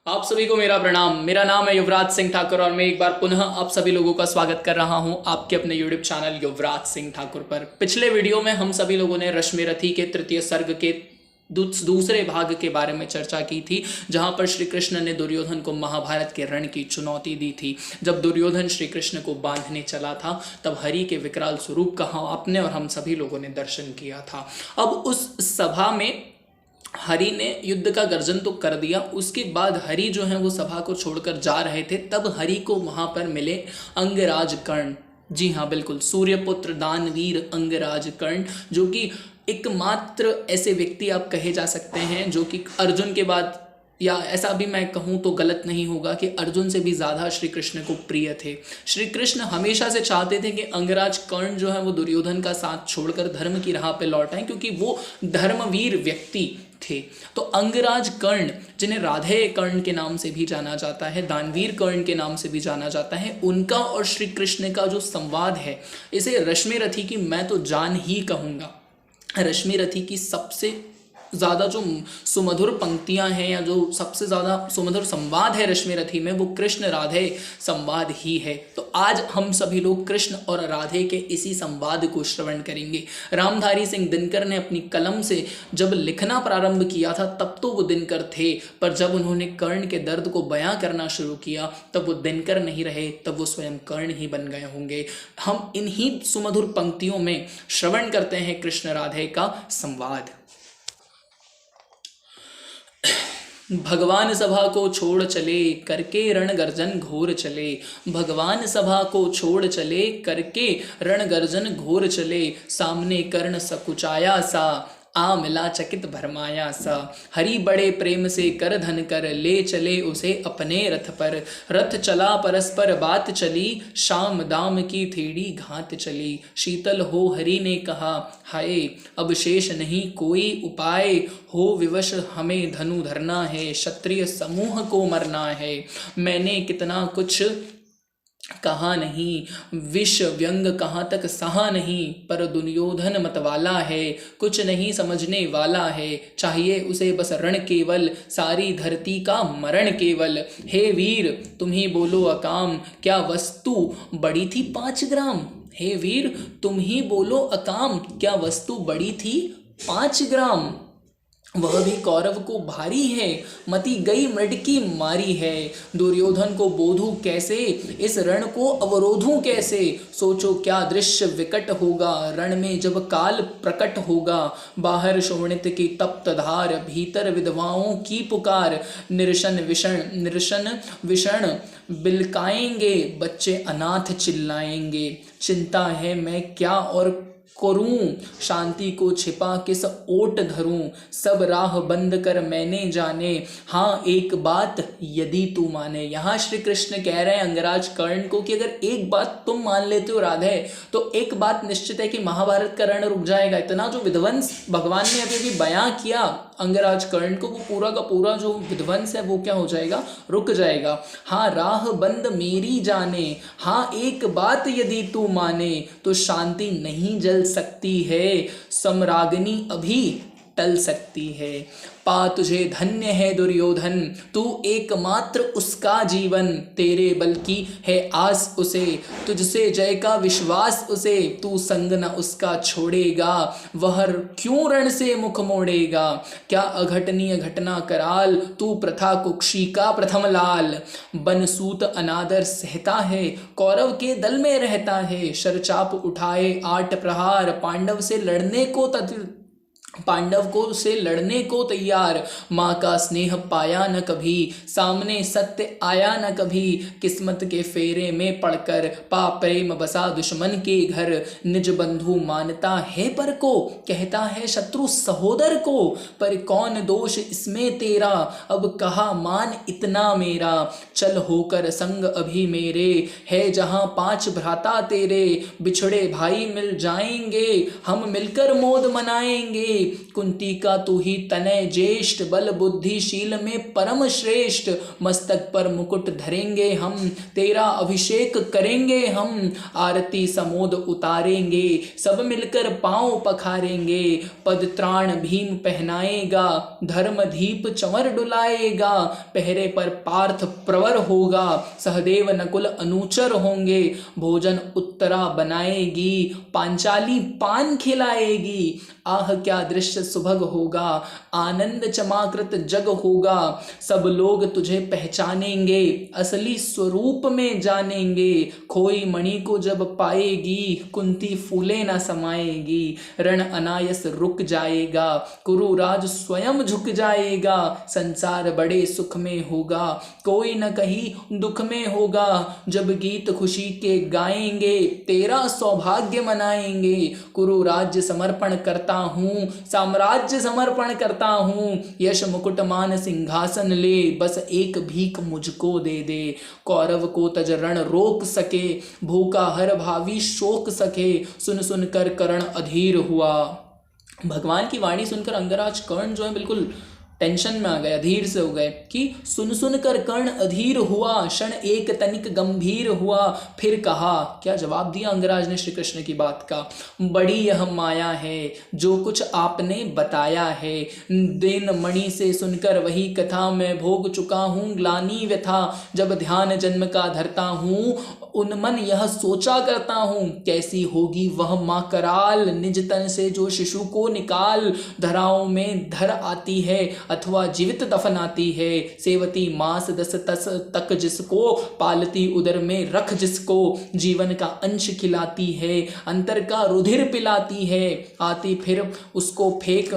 आप सभी को मेरा प्रणाम। मेरा नाम है युवराज सिंह ठाकुर और मैं एक बार पुनः आप सभी लोगों का स्वागत कर रहा हूं आपके अपने यूट्यूब चैनल युवराज सिंह ठाकुर पर। पिछले वीडियो में हम सभी लोगों ने रश्मि रथी के तृतीय सर्ग के दूसरे भाग के बारे में चर्चा की थी, जहां पर श्री कृष्ण ने दुर्योधन को महाभारत के रण की चुनौती दी थी। जब दुर्योधन श्री कृष्ण को बांधने चला था तब हरि के विकराल स्वरूप का आपने और हम सभी लोगों ने दर्शन किया था। अब उस सभा में हरि ने युद्ध का गर्जन तो कर दिया। उसके बाद हरि जो है वो सभा को छोड़कर जा रहे थे, तब हरि को वहां पर मिले अंगराज कर्ण। जी हाँ, बिल्कुल, सूर्यपुत्र दानवीर अंगराज कर्ण, जो कि एकमात्र ऐसे व्यक्ति आप कहे जा सकते हैं जो कि अर्जुन के बाद, या ऐसा भी मैं कहूँ तो गलत नहीं होगा कि अर्जुन से भी ज़्यादा श्री कृष्ण को प्रिय थे। श्री कृष्ण हमेशा से चाहते थे कि अंगराज कर्ण जो है वो दुर्योधन का साथ छोड़कर धर्म की राह पे लौट आए, क्योंकि वो धर्मवीर व्यक्ति थे। तो अंगराज कर्ण, जिन्हें राधे कर्ण के नाम से भी जाना जाता है, दानवीर कर्ण के नाम से भी जाना जाता है, उनका और श्री कृष्ण का जो संवाद है, इसे रश्मि रथी की मैं तो जान ही कहूँगा। रश्मि रथी की सबसे ज़्यादा जो सुमधुर पंक्तियां हैं या जो सबसे ज़्यादा सुमधुर संवाद है रश्मि रथी में, वो कृष्ण राधे संवाद ही है। तो आज हम सभी लोग कृष्ण और राधे के इसी संवाद को श्रवण करेंगे। रामधारी सिंह दिनकर ने अपनी कलम से जब लिखना प्रारंभ किया था तब तो वो दिनकर थे, पर जब उन्होंने कर्ण के दर्द को बयां करना शुरू किया तब वो दिनकर नहीं रहे, तब वो स्वयं कर्ण ही बन गए होंगे। हम इन्हीं सुमधुर पंक्तियों में श्रवण करते हैं कृष्ण राधे का संवाद। भगवान सभा को छोड़ चले करके रण गर्जन घोर चले। भगवान सभा को छोड़ चले करके रण गर्जन घोर चले। सामने कर्ण सकुचाया सा आ मिला चकित भरमाया सा। हरि बड़े प्रेम से कर धन कर ले चले उसे अपने रथ पर। रथ चला परस्पर बात चली शाम दाम की थेड़ी घात चली। शीतल हो हरि ने कहा हाय अब शेष नहीं कोई उपाय। हो विवश हमें धनु धरना है क्षत्रिय समूह को मरना है। मैंने कितना कुछ कहा नहीं विष व्यंग कहाँ तक सहा नहीं। पर दुर्योधन मतवाला है कुछ नहीं समझने वाला है। चाहिए उसे बस रण केवल सारी धरती का मरण केवल। हे वीर तुम ही बोलो अकाम क्या वस्तु बड़ी थी 5 ग्राम। हे वीर तुम ही बोलो अकाम क्या वस्तु बड़ी थी 5 ग्राम। वह भी कौरव को भारी है मति गई मृडकी मारी है। दुर्योधन को बोधूं कैसे इस रण को अवरोधूं कैसे। सोचो क्या दृश्य विकट होगा रण में जब काल प्रकट होगा। बाहर शोणित की तप्त धार भीतर विधवाओं की पुकार। निरशन विषण बिलकाएंगे बच्चे अनाथ चिल्लाएंगे। चिंता है मैं क्या और करूं शांति को छिपा किस ओट धरूं। सब राह बंद कर मैंने जाने हाँ एक बात यदि तू माने। यहाँ श्री कृष्ण कह रहे हैं अंगराज कर्ण को कि अगर एक बात तुम मान लेते हो राधे, तो एक बात निश्चित है कि महाभारत का रण रुक जाएगा। इतना जो विध्वंस भगवान ने अभी भी बयां किया अंगराज कर्ण को, वो पूरा का पूरा जो विध्वंस है वो क्या हो जाएगा, रुक जाएगा। हाँ राह बंद मेरी जाने हाँ एक बात यदि तू माने। तो शांति नहीं जल सकती है सम्राग्नि अभी टल सकती है। पा तुझे धन्य है दुर्योधन तू एकमात्र उसका जीवन। तेरे बल की है आस उसे तुझसे जय का विश्वास उसे। तू संग न उसका छोड़ेगा वह क्यों रण से मुख मोड़ेगा। क्या अघटनीय घटना कराल तू प्रथा कुक्षी का प्रथम लाल। बनसूत अनादर सहता है कौरव के दल में रहता है। शरचाप उठाए 8 प्रहार पांडव को से लड़ने को तैयार। माँ का स्नेह पाया न कभी सामने सत्य आया न कभी। किस्मत के फेरे में पड़कर पा प्रेम बसा दुश्मन के घर। निज बंधु मानता है पर को कहता है शत्रु सहोदर को। पर कौन दोष इसमें तेरा अब कहा मान इतना मेरा। चल होकर संग अभी मेरे है जहाँ 5 भ्राता तेरे। बिछड़े भाई मिल जाएंगे हम मिलकर मोद मनाएंगे। कुंती का तू ही तनय ज्येष्ठ, बल बुद्धिशील में परम श्रेष्ठ। मस्तक पर मुकुट धरेंगे हम, तेरा अभिषेक करेंगे हम, आरती समोद उतारेंगे, सब मिलकर पांव पखारेंगे। पद त्राण भीम पहनाएगा, धर्म दीप चंवर डुलाएगा, पहरे पर पार्थ प्रवर होगा, सहदेव नकुल अनुचर होंगे। भोजन उत्तरा बनाएगी, पांचाली पान खिलाएगी, आह क्या दृश्य सुभग होगा, आनंद चमाकृत जग होगा। सब लोग तुझे पहचानेंगे, असली स्वरूप में जानेंगे। खोई मणि को जब पाएगी, कुंती फूले न समाएगी। रण अनायस रुक जाएगा, कुरुराज स्वयं झुक जाएगा। संसार बड़े सुख में होगा, कोई न कहीं दुख में होगा। जब गीत खुशी के गाएंगे, तेरा सौभाग्य मनाएंगे। कुरु राज्य समर्पण करता हूँ, साम्राज्य समर्पण करता हूँ। यश मुकुट मान सिंहासन ले, बस एक भीख मुझको दे दे। कौरव को तज रण रोक सके, भूखा हर भावी शोक सके। सुन सुन कर कर्ण अधीर हुआ। भगवान की वाणी सुनकर अंगराज कर्ण जो है बिल्कुल टेंशन में आ गए, अधीर से हो गए कि सुन सुन कर कर्ण अधीर हुआ, क्षण एक तनिक गंभीर हुआ। फिर कहा, क्या जवाब दिया अंगराज ने श्री कृष्ण की बात का। बड़ी यह माया है जो कुछ आपने बताया है, दिन मणि से सुनकर वही कथा मैं भोग चुका हूँ ग्लानि व्यथा। जब ध्यान जन्म का धरता हूँ, उन्मन यह सोचा करता हूँ, कैसी होगी वह माँ कराल। निज तन से जो शिशु को निकाल, धराओं में धर आती है अथवा जीवित दफनाती है। सेवती मास 10 तक जिसको, पालती उदर में रख जिसको। जीवन का अंश खिलाती है, अंतर का रुधिर पिलाती है। आती फिर उसको फेंक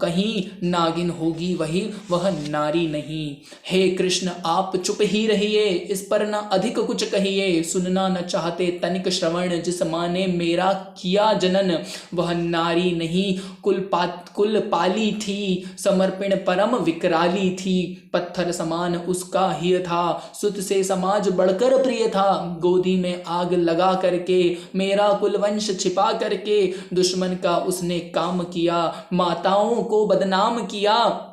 कहीं, नागिन होगी वही वह नारी नहीं। हे कृष्ण आप चुप ही रहिए, इस पर न अधिक कुछ कहिए। सुनना न चाहते तनिक श्रवण, जिस माँ ने मेरा किया जनन वह नारी नहीं, कुल पाली थी। समर्पण परम विकराली थी, पत्थर समान उसका हिय था। सुत से समाज बढ़कर प्रिय था, गोदी में आग लगा करके मेरा कुलवंश छिपा करके। दुश्मन का उसने काम किया, माताओं को बदनाम किया।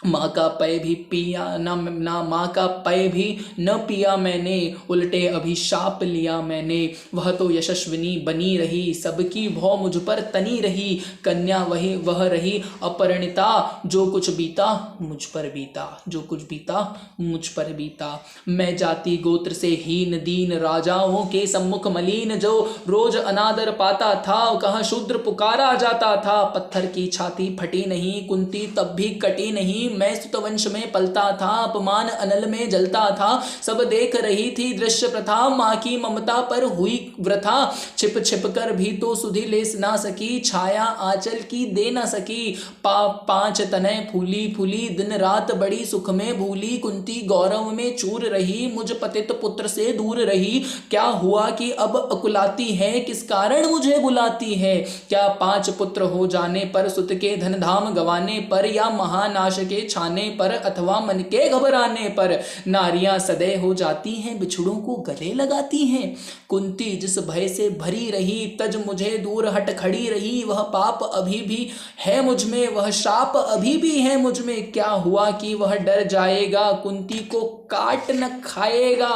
माँ का पय भी पिया ना माँ का पय भी न पिया मैंने, उल्टे अभिशाप लिया मैंने। वह तो यशस्विनी बनी रही, सबकी भौ मुझ पर तनी रही। कन्या वही वह रही अपरिणिता, जो कुछ बीता मुझ पर बीता, जो कुछ बीता मुझ पर बीता। मैं जाति गोत्र से हीन दीन, राजाओं के सम्मुख मलिन, जो रोज अनादर पाता था, कहाँ शूद्र पुकारा जाता था। पत्थर की छाती फटी नहीं, कुंती तब भी कटी नहीं। मैं सुतवंश में पलता था, अपमान अनल में जलता था। सब देख रही थी दृश्य प्रथा, माँ की ममता पर हुई वृथा। छिप छिप कर भी तो सुधि ले ना सकी, छाया आंचल की दे ना सकी। पांच तनय फूली फूली, दिन रात बड़ी सुख में भूली। कुंती गौरव में चूर रही, मुझ पतित पुत्र से दूर रही। क्या हुआ कि अब अकुलाती है, किस कारण मुझे बुलाती है। क्या 5 पुत्र हो जाने पर, सुत के धन धाम गवाने पर, या महानाश के छाने पर, अथवा मन के घबराने पर। नारियां सदैव हो जाती हैं, बिछड़ों को गले लगाती हैं। कुंती जिस भय से भरी रही, तज मुझे दूर हट खड़ी रही। वह पाप अभी भी है मुझ में, वह शाप अभी भी है मुझ में। क्या हुआ कि वह डर जाएगा, कुंती को काट न खाएगा।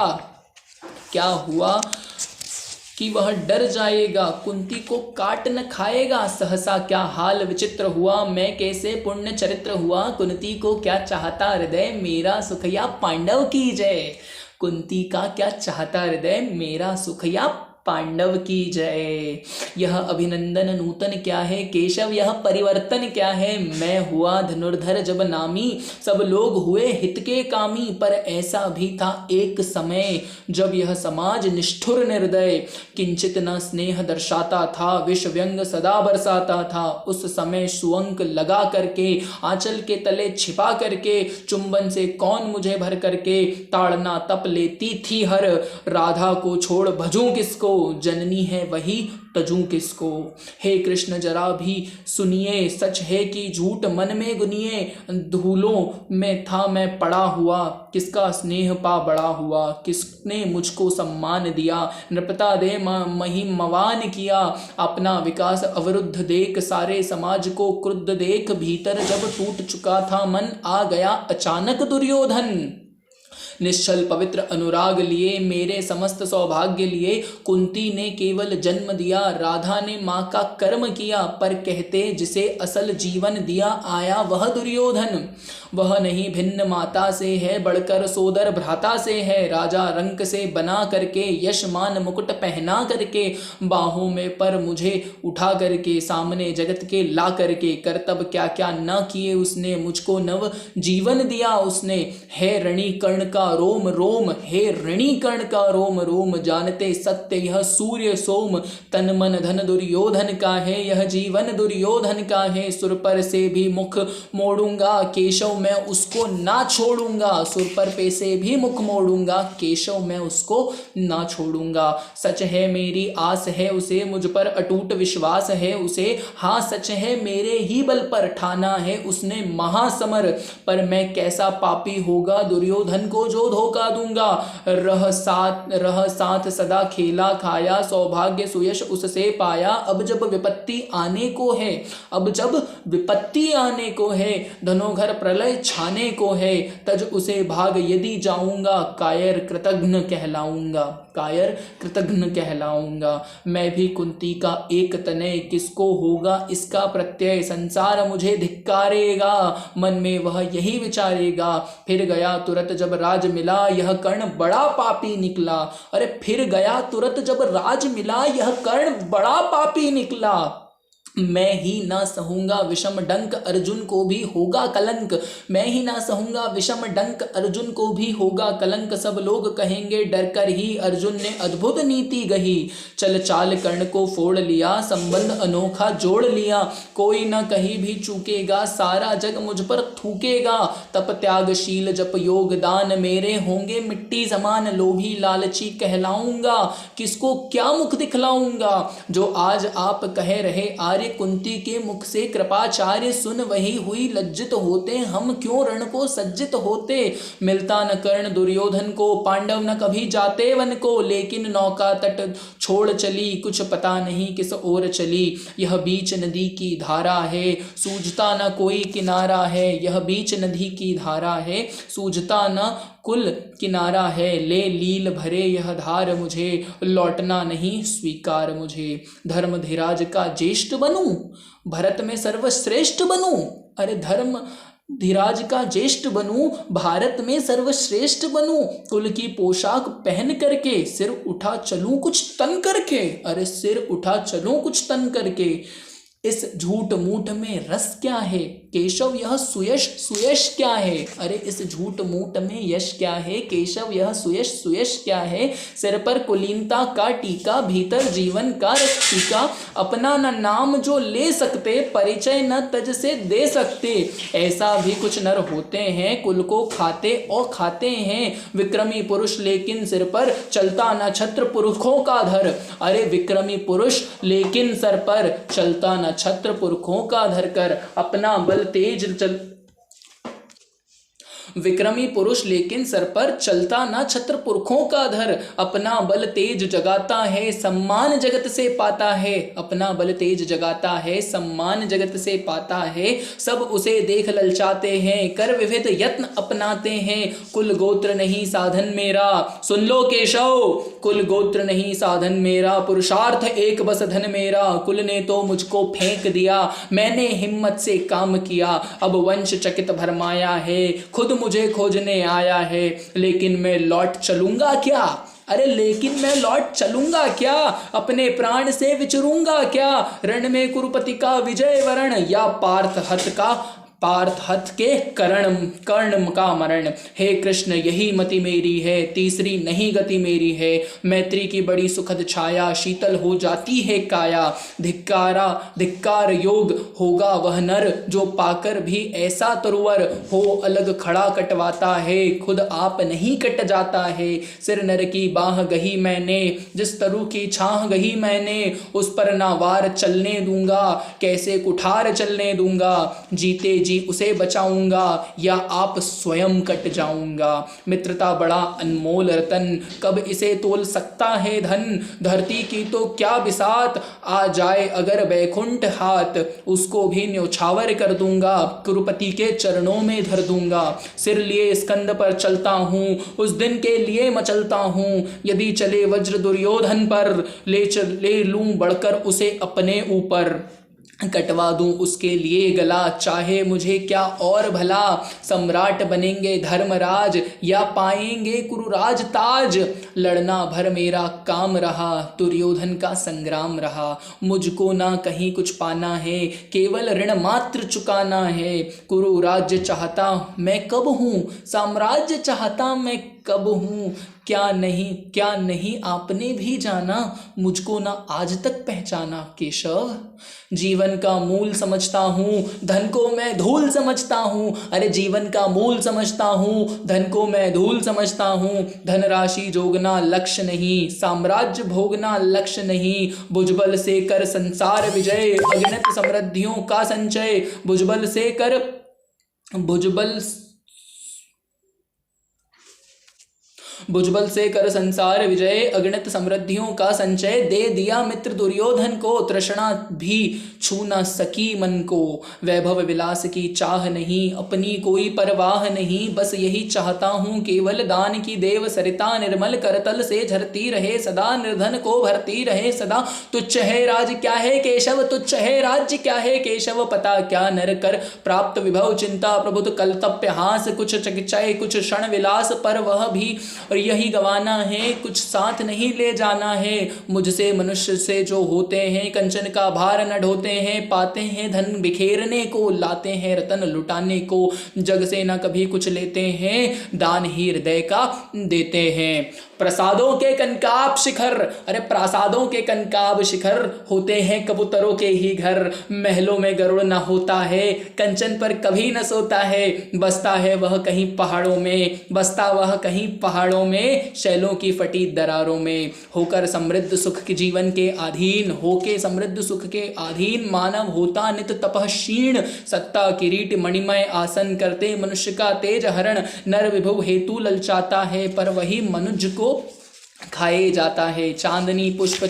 क्या हुआ कि वह डर जाएगा, कुंती को काट न खाएगा। सहसा क्या हाल विचित्र हुआ, मैं कैसे पुण्य चरित्र हुआ। कुंती को क्या चाहता हृदय, मेरा सुख या पांडव की जय। कुंती का क्या चाहता हृदय, मेरा सुख या पांडव की जय। यह अभिनंदन नूतन क्या है केशव, यह परिवर्तन क्या है। मैं हुआ धनुर्धर जब नामी, सब लोग हुए हित के कामी। पर ऐसा भी था एक समय, जब यह समाज निष्ठुर निर्दय, किंचित न स्नेह दर्शाता था, विष व्यंग सदा बरसाता था। उस समय सुअंक लगा करके, आंचल के तले छिपा करके, चुंबन से कौन मुझे भर करके, ताड़ना तप लेती थी हर। राधा को छोड़ भजूं किसको, जननी है वही तजूं किसको। हे कृष्ण जरा भी सुनिए, सच है कि झूठ मन में गुनिए। धूलों में था मैं पड़ा हुआ, किसका स्नेह पा बड़ा हुआ। किसने मुझको सम्मान दिया, नृपता दे महिमवान किया। अपना विकास अवरुद्ध देख, सारे समाज को क्रुद्ध देख। भीतर जब टूट चुका था मन, आ गया अचानक दुर्योधन। निश्चल पवित्र अनुराग लिए, मेरे समस्त सौभाग्य लिए। कुंती ने केवल जन्म दिया, राधा ने माँ का कर्म किया। पर कहते जिसे असल जीवन दिया, आया वह दुर्योधन। वह नहीं भिन्न माता से है, बढ़कर सोदर भ्राता से है। राजा रंक से बना करके, यश मान मुकुट पहना करके। बाहों में पर मुझे उठा करके, सामने जगत के ला करके। करतब क्या क्या न किए उसने, मुझको नव जीवन दिया उसने। है ऋणी कर्ण का रोम रोम, हे ऋणी कर्ण का रोम रोम। जानते सत्य यह सूर्य सोम, तन मन धन दुर्योधन का है। यह जीवन दुर्योधन का है, सुर पर से भी मुख मोड़ूंगा। केशव मैं उसको ना छोड़ूंगा, सुर पर पे से भी मुख मोड़ूंगा। केशव मैं उसको ना छोड़ूंगा। सच है मेरी आस है उसे, मुझ पर अटूट विश्वास है उसे। हाँ सच है मेरे ही बल पर ठाना है उसने महासमर। पर मैं कैसा पापी होगा दुर्योधन को जो धोखा दूंगा। रह साथ सदा खेला खाया, सौभाग्य सुयश उससे पाया। अब जब विपत्ति आने को है, अब जब विपत्ति आने को है। धनोघर प्रलय छाने को है, तज उसे भाग यदि जाऊंगा। कायर कृतघ्न कहलाऊंगा, कायर कृतघ्न कहलाऊंगा। मैं भी कुंती का एक तनय, किसको होगा इसका प्रत्यय। संसार मुझे धिक्कारेगा, मन में वह यही विचारेगा। फिर गया तुरत जब राज मिला, यह कर्ण बड़ा पापी निकला। अरे फिर गया तुरत जब राज मिला, यह कर्ण बड़ा पापी निकला। मैं ही ना सहूंगा विषम डंक, अर्जुन को भी होगा कलंक। मैं ही ना सहूंगा विषम डंक, अर्जुन को भी होगा कलंक। सब लोग कहेंगे डर कर ही, अर्जुन ने अद्भुत नीति गही। चल चाल कर्ण को फोड़ लिया, संबंध अनोखा जोड़ लिया। कोई न कहीं भी चूकेगा, सारा जग मुझ पर थूकेगा। तप त्यागशील जप योग दान, मेरे होंगे मिट्टी समान। लोभी लालची कहलाऊंगा, किसको क्या मुख दिखलाऊंगा। जो आज आप कह रहे आर्य, कुंती के मुख से कृपाचार्य सुन वही हुई। लज्जित होते हम क्यों रण को सज्जित होते। मिलता न कर्ण दुर्योधन को, पांडव न कभी जाते वन को। लेकिन नौका तट छोड़ चली, कुछ पता नहीं किस ओर चली। यह बीच नदी की धारा है, सूझता न कोई किनारा है। यह बीच नदी की धारा है, सूझता न कुल किनारा है। ले लील भरे यह धार मुझे, लौटना नहीं स्वीकार मुझे। धर्म धीराज का ज्येष्ठ बनूं, भरत में सर्वश्रेष्ठ बनूं। अरे धर्म धीराज का ज्येष्ठ बनूं, भारत में सर्वश्रेष्ठ बनूं। कुल की पोशाक पहन करके, सिर उठा चलूं कुछ तन करके। अरे सिर उठा चलूं कुछ तन करके। इस झूठ मूठ में रस क्या है, केशव यह सुयश क्या है। अरे इस झूठ मूठ में यश क्या है, केशव यह सुयश क्या है। सिर पर कुलीनता का टीका, भीतर जीवन का रस टीका। अपना न नाम जो ले सकते, परिचय न तज से दे सकते। ऐसा भी कुछ नर होते हैं, कुल को खाते और खाते हैं। विक्रमी पुरुष लेकिन सिर पर चलता न छत्र पुरखों का धर। अरे विक्रमी पुरुष लेकिन सर पर चलता न छत्र पुरखों का धरकर। अपना बल तेज चल विक्रमी पुरुष लेकिन सर पर चलता ना छत्र पुरखों का धर। अपना बल तेज जगाता है, सम्मान जगत से पाता है। अपना बल तेज जगाता है, सम्मान जगत से पाता है। सब उसे देख ललचाते हैं, कर विविध यत्न अपनाते हैं। कुल गोत्र नहीं साधन मेरा, सुन लो केशव। कुल गोत्र नहीं साधन मेरा, पुरुषार्थ एक बस धन मेरा। कुल ने तो मुझको फेंक दिया, मैंने हिम्मत से काम किया। अब वंश चकित भरमाया है, खुद मुझे खोजने आया है। लेकिन मैं लौट चलूंगा क्या। अरे लेकिन मैं लौट चलूंगा क्या, अपने प्राण से विचरूंगा क्या। रण में कुरुपति का विजय वरण, या पार्थ हत का पार्थ हथ के कर्ण का मरण। हे कृष्ण यही मति मेरी है, तीसरी नहीं गति मेरी है। मैत्री की बड़ी सुखद छाया, शीतल हो जाती है काया। धिक्कार योग होगा वह नर, जो पाकर भी ऐसा तरुवर हो। अलग खड़ा कटवाता है, खुद आप नहीं कट जाता है। सिर नर की बाह गही मैंने, जिस तरु की छाह गही मैंने। उस पर ना वार चलने दूंगा, कैसे कुठार चलने दूंगा। जीते जी उसे बचाऊंगा, या आप स्वयं कट जाऊंगा। मित्रता बड़ा अनमोल रतन, कब इसे तोल सकता है धन। धरती की तो क्या बिसात, आ जाए अगर बैकुंठ हाथ। उसको भी न्योछावर कर दूंगा, कुरुपति के चरणों में धर दूंगा। सिर लिए स्कंद पर चलता हूँ, उस दिन के लिए मचलता हूँ। यदि चले वज्र दुर्योधन पर, ले लूं बढ़कर उसे अपने ऊपर। कटवा दूं उसके लिए गला, चाहे मुझे क्या और भला। सम्राट बनेंगे धर्मराज, या पाएंगे कुरुराज ताज। लड़ना भर मेरा काम रहा, दुर्योधन का संग्राम रहा। मुझको ना कहीं कुछ पाना है, केवल ऋण मात्र चुकाना है। कुरु राज्य चाहता मैं कब हूँ, साम्राज्य चाहता मैं कब हूँ। क्या नहीं आपने भी जाना, मुझको ना आज तक पहचाना। केशव जीवन का मूल समझता हूँ, धन को मैं धूल समझता हूँ। अरे जीवन का मूल समझता हूँ, धन को मैं धूल समझता हूँ। धनराशि जोगना लक्ष्य नहीं, साम्राज्य भोगना लक्ष्य नहीं। भुजबल से कर संसार विजय, अगणित समृद्धियों का संचय। भुजबल से कर संसार विजय, अगणित समृद्धियों का संचय। दे दिया मित्र दुर्योधन को, तृष्णा भी छू न सकी मन को। वैभव विलास की चाह नहीं, अपनी कोई परवाह नहीं। बस यही चाहता हूँ केवल दान की देव सरिता, निर्मल करतल से झरती रहे सदा, निर्धन को भरती रहे सदा। तुच्छ है राज क्या है केशव, तुच्छ है राज्य क्या है केशव। पता क्या नर कर प्राप्त विभव, चिंता प्रभुत कलतप्य हास। कुछ चकिचय कुछ क्षण विलास, पर वह भी और यही गवाना है, कुछ साथ नहीं ले जाना है। मुझसे मनुष्य से जो होते हैं, कंचन का भार न ढोते हैं। पाते हैं धन बिखेरने को, लाते हैं रतन लुटाने को। जग से न कभी कुछ लेते हैं, दान ही हृदय का देते हैं। प्रसादों के कनकाब शिखर, अरे प्रासादों के कनकाब शिखर होते हैं कबूतरों के ही घर। महलों में गरुड़ न होता है, कंचन पर कभी न सोता है। बसता है वह कहीं पहाड़ों में, बसता वह कहीं पहाड़ों में। शैलों की फटी दरारों में, होकर समृद्ध सुख के जीवन के अधीन, होके समृद्ध सुख के अधीन। मानव होता नित तपः क्षीण, सत्ता किरीट मणिमय आसन करते मनुष्य का तेज हरण। नर विभु हेतु ललचाता है, पर वही मनुज को खाए जाता है। चांदनी पुष्प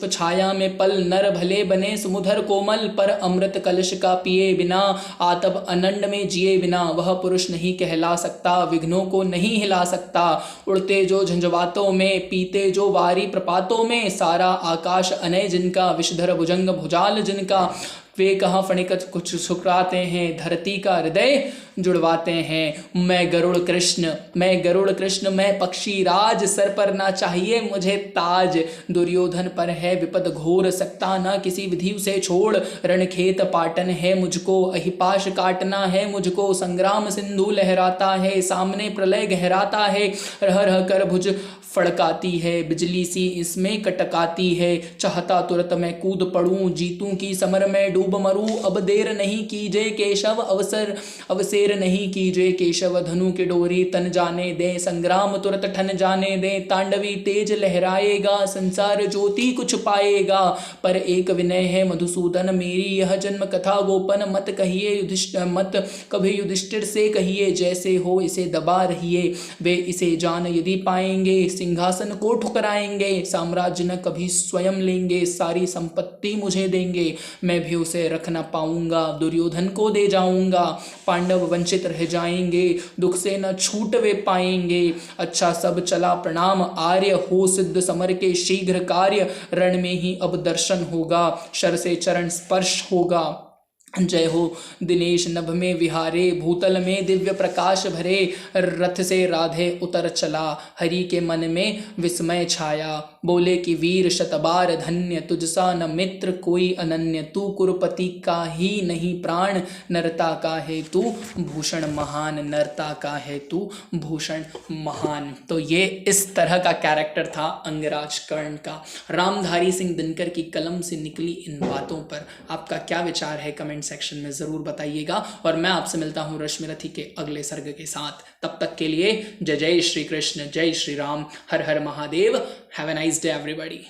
छाया में पल, नर भले बने सुमुधर कोमल। पर अमृत कलश का पिए बिना, आतप अनंड में जिए बिना। वह पुरुष नहीं कहला सकता, विघ्नों को नहीं हिला सकता। उड़ते जो झंझवातों में, पीते जो वारी प्रपातों में। सारा आकाश अनय जिनका, विषधर भुजंग भुजाल जिनका। वे कहाँ फणिकत कुछ सुकराते हैं, धरती का हृदय जुड़वाते हैं। मैं गरुड़ कृष्ण मैं पक्षी राज, सर पर ना चाहिए मुझे ताज। दुर्योधन पर है विपद घोर, सकता ना किसी विधि उसे छोड़। रणखेत पाटन है मुझको, अहिपाश काटना है मुझको। संग्राम सिंधु लहराता है, सामने प्रलय गहराता है। रह रह कर भुज फड़काती है, बिजली सी इसमें कटकाती है। चाहता तुरंत मैं कूद पड़ूं, जीतूं की समर में डूब मरूं। अब देर नहीं कीजे केशव, अवसेर नहीं कीजे केशव। धनु की डोरी तन जाने दे, संग्राम तुरंत ठन जाने दे। तांडवी तेज लहराएगा, संसार ज्योति कुछ पाएगा। पर एक विनय है मधुसूदन, मेरी यह जन्म कथा गोपन मत कहिए। मत कभी युधिष्ठिर से कहिए, जैसे हो इसे दबा रहिए। वे इसे जान यदि पाएंगे, सिंहासन को ठुकराएंगे। साम्राज्य न कभी स्वयं लेंगे, सारी संपत्ति मुझे देंगे। मैं भी उसे रख न पाऊंगा, दुर्योधन को दे जाऊंगा। पांडव वंचित रह जाएंगे, दुख से न छूट वे पाएंगे। अच्छा सब चला प्रणाम आर्य, हो सिद्ध समर के शीघ्र कार्य। रण में ही अब दर्शन होगा, शर से चरण स्पर्श होगा। जय हो दिनेश नभ में विहारे, भूतल में दिव्य प्रकाश भरे, रथ से राधे उतर चला, हरि के मन में विस्मय छाया, बोले कि वीर शतबार धन्य, तुझसा न मित्र कोई अनन्य, तू कुरुपति का ही नहीं प्राण, नरता का है तू भूषण महान, नरता का है तू भूषण महान। तो ये इस तरह का कैरेक्टर था अंगराज कर्ण का। रामधारी सिंह दिनकर की कलम से निकली इन बातों पर आपका क्या विचार है, कमेंट सेक्शन में जरूर बताइएगा। और मैं आपसे मिलता हूं रश्मिरथी के अगले सर्ग के साथ। तब तक के लिए जय जय श्री कृष्ण, जय श्री राम, हर हर Mahadev. Have a nice day everybody.